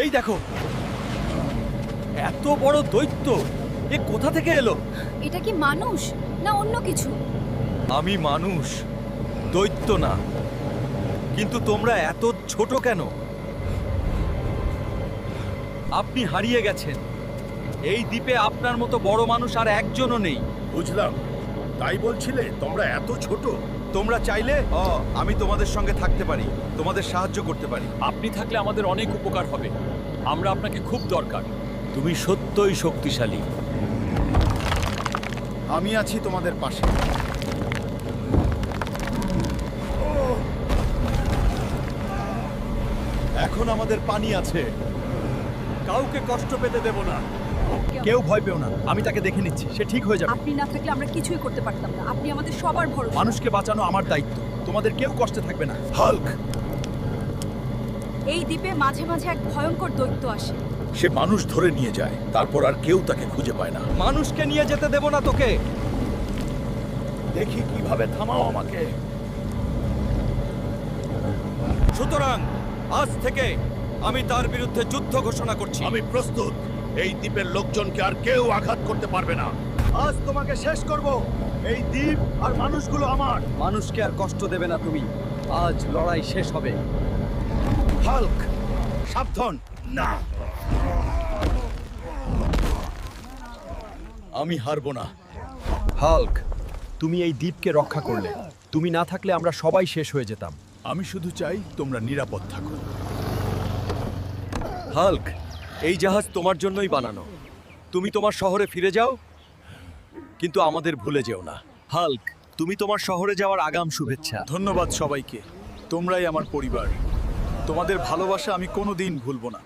এই দেখো, এত বড় দৈত্য, এ কোথা থেকে এলো? এটা কি মানুষ না অন্য কিছু? আমি মানুষ, দৈত্য না। কিন্তু তোমরা এত ছোট কেন? আপনি হারিয়ে গেছেন। এই দ্বীপে আপনার মতো বড় মানুষ আর একজনও নেই। বুঝলাম, তাই বলছিলে তোমরা এত ছোট? তোমরা চাইলে আমি তোমাদের সঙ্গে থাকতে পারি, তোমাদের সাহায্য করতে পারি। আপনি থাকলে আমাদের অনেক উপকার হবে। আমরা আপনাকে খুব দরকার। তুমি সত্যই শক্তিশালী। আমি আছি তোমাদের পাশে। এখন আমাদের পানি আছে, কাউকে কষ্ট পেতে দেব না। কেউ ভয় পেও না, আমি তাকে দেখে নিচ্ছি, সে ঠিক হয়ে যাবে। আপনি না থাকলে আমরা কিছুই করতে পারতাম না। আপনি আমাদের সবার ভরসা। মানুষকে বাঁচানো আমার দায়িত্ব, তোমাদের কেউ কষ্টে থাকবে না। হাল্ক, এই দ্বীপে মাঝে মাঝে এক ভয়ঙ্কর দৈত্য আসে। সে মানুষ ধরে নিয়ে যায়, তারপর আর কেউ তাকে খুঁজে পায় না। মানুষকে নিয়ে যেতে দেব না তোকে। দেখি কিভাবে থামাও আমাকে। সুতরাং আজ থেকে আমি তার বিরুদ্ধে যুদ্ধ ঘোষণা করছি। আমি প্রস্তুত। এই দ্বীপের লোকজনকে আর কেউ আঘাত করতে পারবে না। আজ তোমাকে শেষ করব। এই দ্বীপ আর মানুষগুলো আমার। মানুষকে আর কষ্ট দেবে না তুমি। আজ লড়াই শেষ হবে। হাল্ক, সাবধান। না, আমি হারবো না। হাল্ক, তুমি এই দ্বীপকে রক্ষা করলে। তুমি না থাকলে আমরা সবাই শেষ হয়ে যেতাম। আমি শুধু চাই তোমরা নিরাপদ থাকো। হাল্ক, এই জাহাজ তোমার জন্যই বানানো। তুমি তোমার শহরে ফিরে যাও, কিন্তু আমাদের ভুলে যেও না। হাল্ক, তুমি তোমার শহরে যাওয়ার আগাম শুভেচ্ছা। ধন্যবাদ সবাইকে, তোমরাই আমার পরিবার। তোমাদের ভালোবাসা আমি কোনোদিন ভুলবো না।